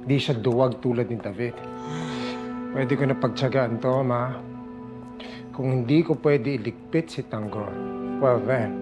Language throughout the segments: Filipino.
Di siya duwag tulad ni David. Pwede ko na pagtsagaan to, Ma. Kung hindi ko pwede iligpit si Tanggol, well then,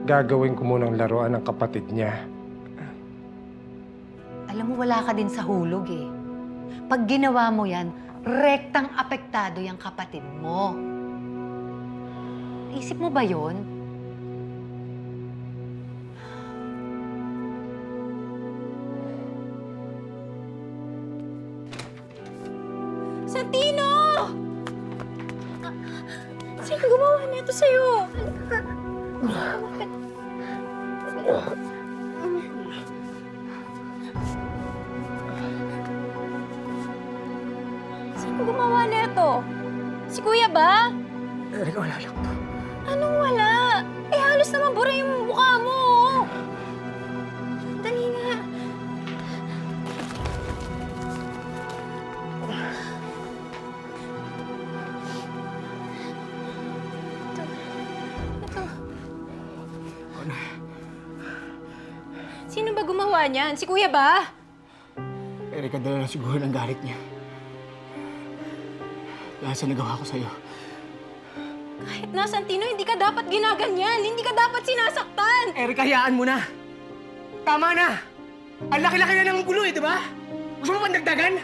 gagawin ko munang laruan ng kapatid niya. Alam mo, wala ka din sa hulog eh. Pag ginawa mo yan, rektang apektado yung kapatid mo. Isip mo ba yon? Santino! Sino gumawa nito sa'yo? Sino gumawa nito? Si Kuya ba? Erika, wala lang to. Anong wala? Eh, halos naman bura yung mukha mo. Dali nga. Ito. Sino ba gumawa niyan? Si Kuya ba? Erika, dala na siguro ng galit niya. Dahil sa nagawa ko sa'yo. Kahit na, Santino, hindi ka dapat ginaganyan. Hindi ka dapat sinasaktan. Erika, hayaan mo na! Tama na! Ang laki-laki na ng gulo eh, di ba? Gusto mo pandagdagan?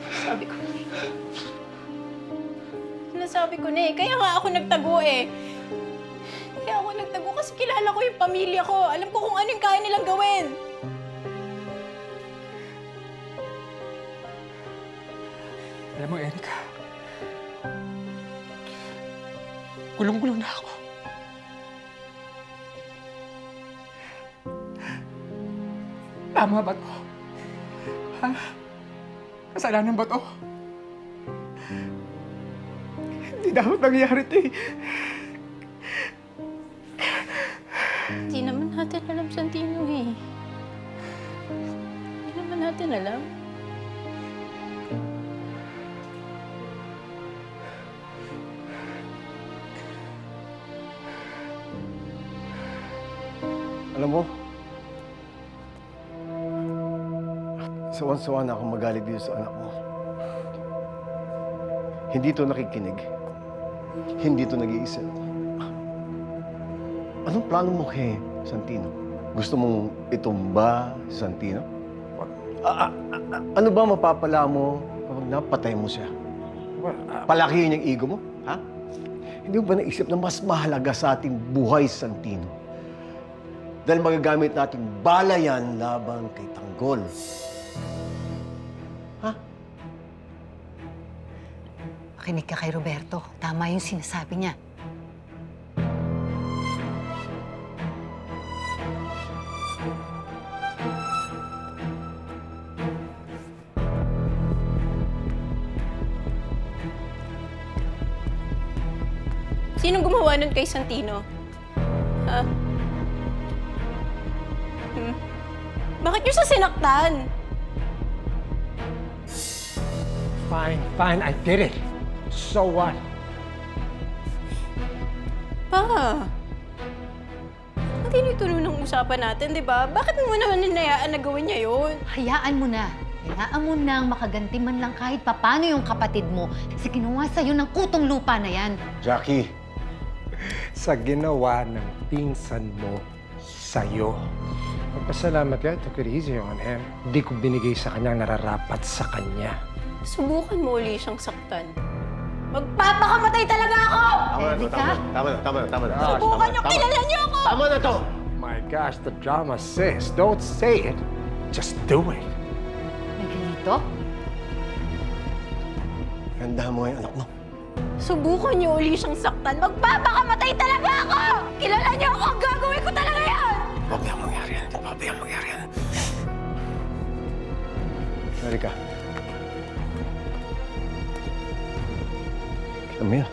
Sabi ko na eh. Sinasabi ko na eh. Kaya nga ako nagtago eh. Kaya ako nagtago kasi kilala ko yung pamilya ko. Alam ko kung ano yung kaya nilang gawin. Alam mo, Erika, gulong-gulong na ako. Tama ba to? Ha? Kasalanan ba to? Hindi dapat nangyari to eh. Hindi naman natin alam, Santino eh. Hindi naman natin alam. Alam mo, sawan-sawa na akong magalit dito sa anak mo. Hindi to nakikinig. Hindi to nag-iisip. Anong plano mo kay Santino? Gusto mong itumba si Santino? Ano ba mapapala mo kapag napatay mo siya? Palakihin yung ego mo? Ha? Hindi mo ba naisip na mas mahalaga sa ating buhay si Santino? Dahil magagamit natin bala yan laban kay Tanggol. Ha? Makinig ka kay Roberto. Tama yung sinasabi niya. Sinong gumawa nun kay Santino? Ha? Bakit niyo siya sinaktan? Fine, I did it. So what? Pa, hindi nituloy ng usapan natin, di ba? Bakit mo naman ninayaan na gawin niya yun? Hayaan mo na. Hayaan mo nang makaganti man lang kahit papano yung kapatid mo sa ginawa sa'yo ng kutong lupa na yan. Jackie, Sa ginawa ng pinsan mo sa'yo. Magpasalamat ka, took it easy on him. Hindi ko binigay sa kanya ang nararapat sa kanya. Subukan mo uli siyang saktan. Magpapakamatay talaga ako! Erika? Tama na. Subukan niyo, kilala niyo ako! Tama na to! My gosh, the drama says, don't say it, just do it. Miguelito? Ganda mo yung anak mo. Subukan niyo uli siyang saktan. Magpapakamatay talaga ako! Kilala niyo ako! Gagawin ko talaga yan! Pabayang mangyari yan. Pabayang mangyari yan. Erika. Kita mo yan.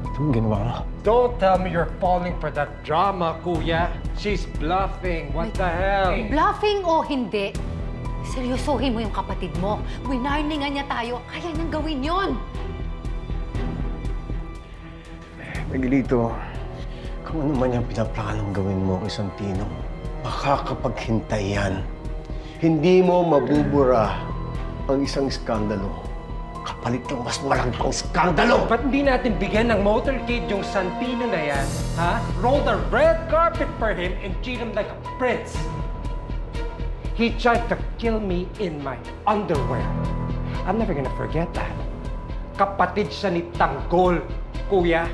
Ito yung ginawa mo. Don't tell me you're falling for that drama, kuya. She's bluffing. What the hell? Bluffing o hindi, seryosohin mo yung kapatid mo. Winarningan niya tayo, kaya niyang gawin yon. Miguelito, Kung ano man yung pinaplanong gawin mo kay Santino, makakapaghintay yan. Hindi mo mabubura ang isang iskandalo kapalit ng mas malagpang iskandalo! Ba't hindi natin bigyan ng motorcade yung Santino na yan, ha? Roll the red carpet for him and treat him like a prince. He tried to kill me in my underwear. I'm never gonna forget that. Kapatid siya ni Tanggol, kuya.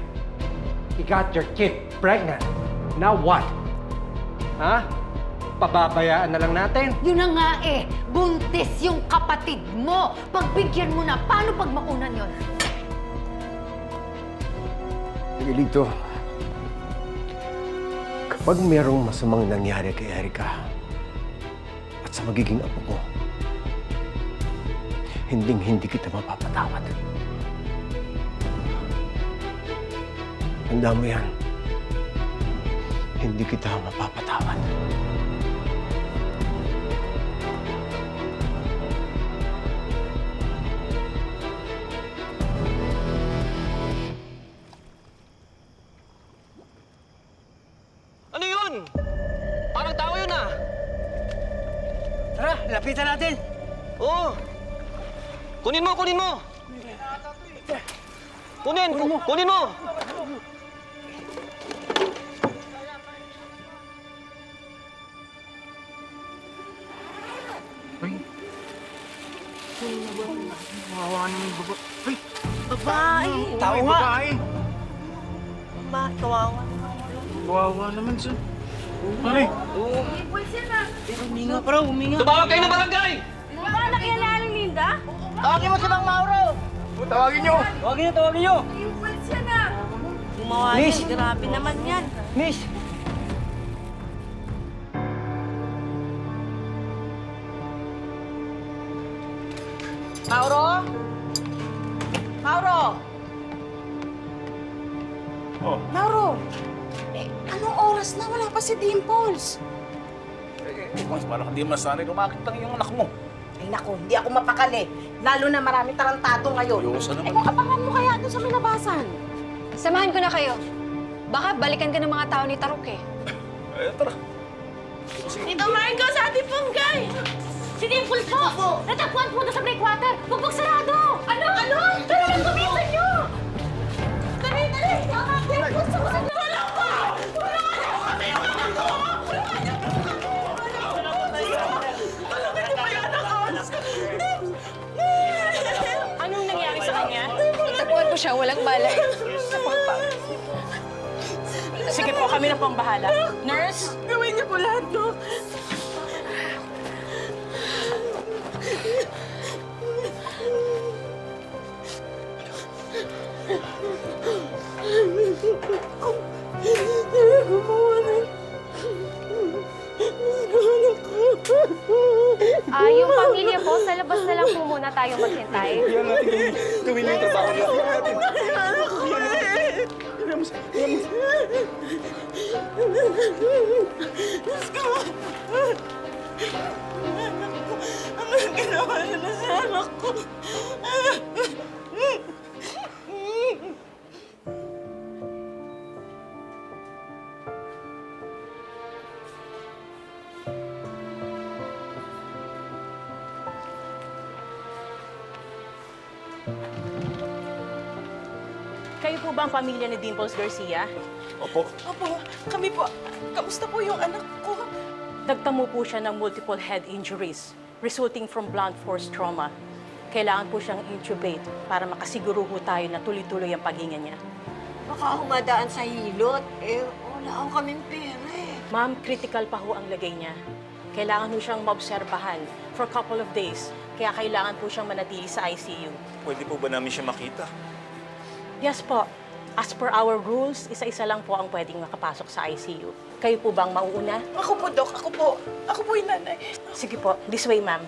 He got your kid pregnant. Now what? Ha? Pababayaan na lang natin? Yun na nga eh, buntis yung kapatid mo. Pagbigyan mo na, paano pag maunan yun? Miguelito, kapag merong masamang nangyari kay Erika at sa magiging apo ko, hindi kita mapapatawad. Tanda mo yan. Hindi kita mapapatawad. Ano yun? Parang tao yun ah! Tara, lapitan natin! Oo! Kunin mo, kunin mo! Kunin mo! Tao nga! Kawawa. Kawawa naman siya. Pare! Huminga pa raw, huminga! Tumawag kayo ng barangay! Baka nakilala ni Linda? Tawagin mo si Mang Mauro! Tawagin nyo! Tawagin nyo! Impulse yan ah! Gumawa Miss! yan, grabe naman yan. Miss! Mauro? Mauro! Oh. Mauro, anong oras na? Wala pa si Dimples. Mas parang hindi masanay lumakit lang yung anak mo. Ay naku, hindi ako mapakali. Lalo na marami tarantado ngayon. Yosa naman. Kung abangan mo kaya doon sa minabasan. Samahan ko na kayo. Baka balikan ka ng mga tao ni Tarok eh. Eh, tara. Ito, Marco, sa ating punggay! Si Dimples po! Natagpuan po doon sa breakwater! Bugbog sarado! Ano? Tara lang, kumisan nyo! Dali! Dimples, sumunod na! Wala pa! Anong nangyari sa kanya? Tapuan ko siya, walang balay. Sige po, kami na po ang bahala. Nurse? Gawin niyo po lahat, no? Yung pamilya po, sa labas na lang po muna tayo maghintay. Gawin yung trabaho niyo. Ano ginawa nila sa anak ko? Kayo po ba ang pamilya ni Dimples Garcia? Opo. Opo, kami po. Kamusta po yung anak ko? Nagtamo po siya ng multiple head injuries resulting from blunt force trauma. Kailangan po siyang intubate para makasiguro po tayo na tuloy-tuloy ang paghinga niya. Baka humadaan sa hilot. Wala akong kaming pera eh. Ma'am, critical pa ho ang lagay niya. Kailangan po siyang maobserbahan for a couple of days. Kaya kailangan po siyang manatili sa ICU. Pwede po ba namin siya makita? Yes po. As per our rules, isa-isa lang po ang pwedeng makapasok sa ICU. Kayo po bang mauuna? Ako po, Dok. Ako po. Ako po yung nanay. Sige po, this way, ma'am.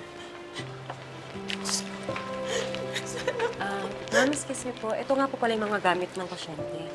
Ma'am, excuse me po. Ito nga po pala yung mga gamit ng pasyente.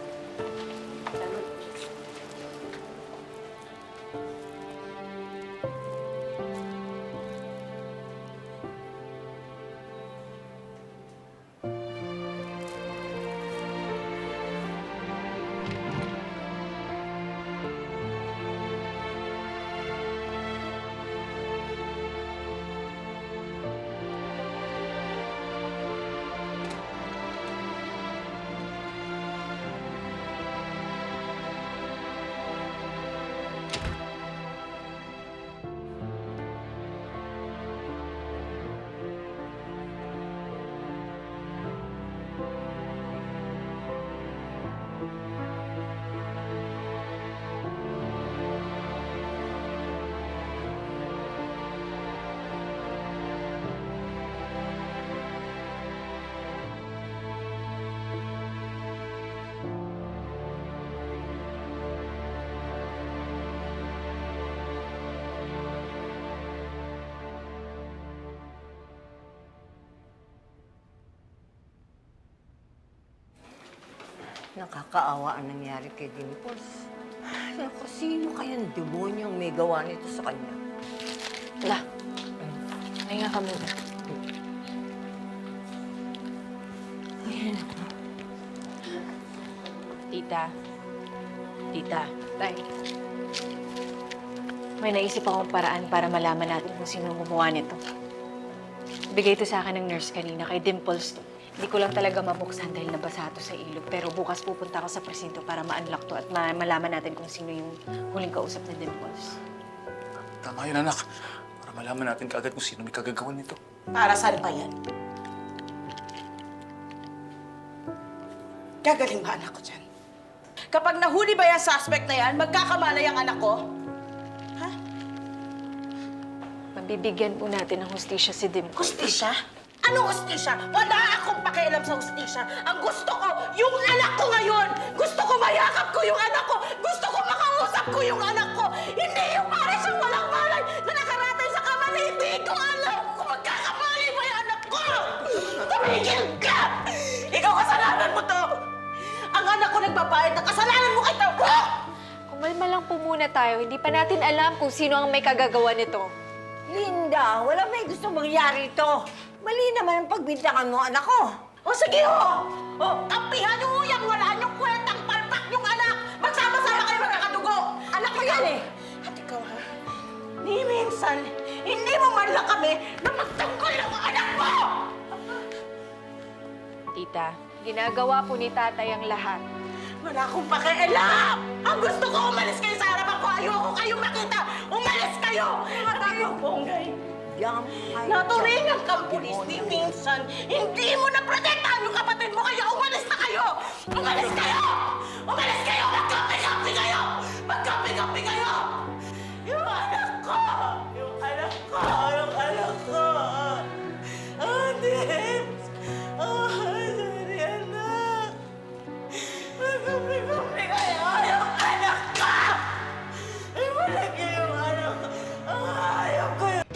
Nakakaawa ang nangyari kay Dimples. Naku, sino kayang demonyong may gawa nito sa kanya? La, ay nga ka muna. Ay, naku. Tita. Tita. Tay. May naisip akong paraan para malaman natin kung sino gumawa nito. Bigay ito sa akin ng nurse kanina, kay Dimples to. Hindi ko lang talaga mabuksan dahil nabasa ito sa ilog. Pero bukas pupunta ako sa presinto para ma-unlock to at malaman natin kung sino yung huling kausap ni Dimples. Tama yun, anak. Para malaman natin kaagad kung sino may kagagawan nito. Para saan pa yan? Gagaling ba anak ko dyan? Kapag nahuli ba yung suspect na yan, magkakamalay ang anak ko? Ha? Mabibigyan po natin ng hustisya si Dimples. Hustisya? Anong hustisya? Wala akong pakialam sa hustisya. Ang gusto ko, yung anak ko ngayon! Gusto ko mayakap ko yung anak ko! Gusto ko makausap ko yung anak ko! Hindi yung para siyang walang malay na nakaratay sa kama na hindi ko alam kung magkakamali ba yung anak ko! Tumigil ka! Ikaw kasalanan mo to! Ang anak ko nagbabayad ng kasalanan mo kay Tawag! Kumalma lang po muna tayo. Hindi pa natin alam kung sino ang may kagagawa nito. Linda, wala may gusto mangyari ito. Mali naman ang pagbintangan mo, anak ko. O sige ho! O, kampihan niyo yung wala niyong kwentang palpak yung anak! Magsama-sama kayo magkakadugo! Anak ko yan eh! At ikaw ha? Ni minsan, hindi mo man lang kami na magtanggol ng anak mo! Tita, ginagawa po ni tatay ang lahat. Wala akong pakialam! Ang gusto ko, umalis kayo sa harapan ko! Ayoko kayong makita! Umalis kayo! Matayo, Bonggay! Naturingan kang pulis ni minsan, hindi mo na protektahan yung kapatid mo, kaya umalis na kayo! Umalis kayo! Umalis kayo! Magkapi-kapi kayo! Magkapi-kapi kayo! Yung anak ko! Yung anak ko! Yung anak ko! Oh, Dips! Oh, sorry, anak! Magkapi-kapi kayo! Yung anak ko! Ay, malaki yung anak ko! Ayaw ko yun!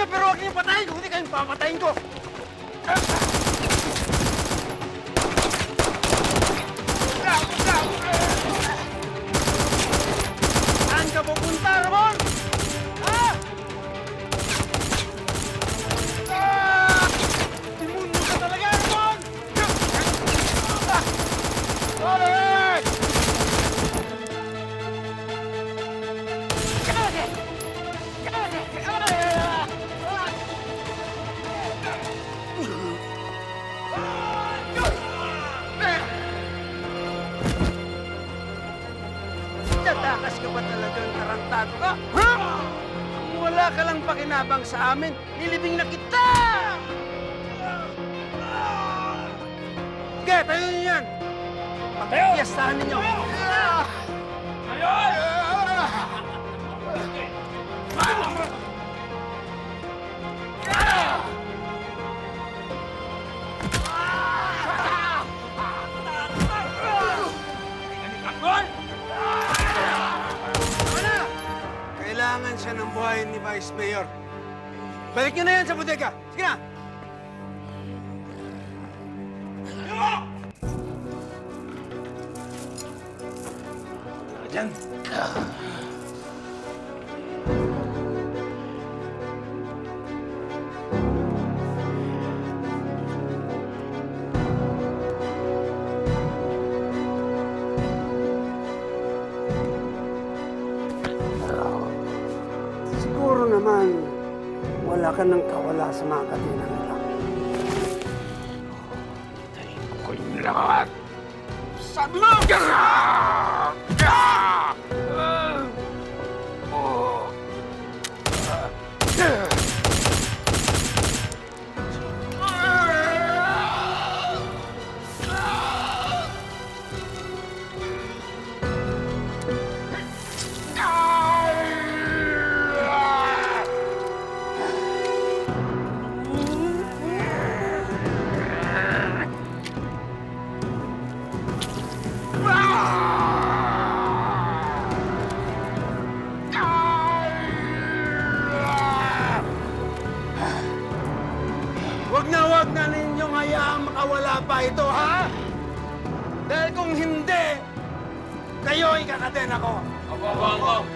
Pero huwag niyo patayin kung hindi kayo papatayin ko! Saan ka pupunta, Ramon? Ha? Timundo ka talaga, Ramon! Alright! malakas ka ba talagang tarantado ka? Ha? Kung wala ka lang pakinabang sa amin, nilibing na kita! Sige, tayo niyo yan! Pagkiyastahan ninyo! Kailangan siya ng buhay ni Vice Mayor. Balik niyo na yan sa bodega. Sige na! Diyan. Siguro naman, wala ka nang kawala sa mga katinang nila. Tayin ko yung lahat. Sabi mo! Huwag na ninyong hayaang makawala pa ito, ha? Dahil kung hindi, kayo ikakadena ko. Opo.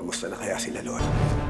Kamusta na kaya sila, Lola?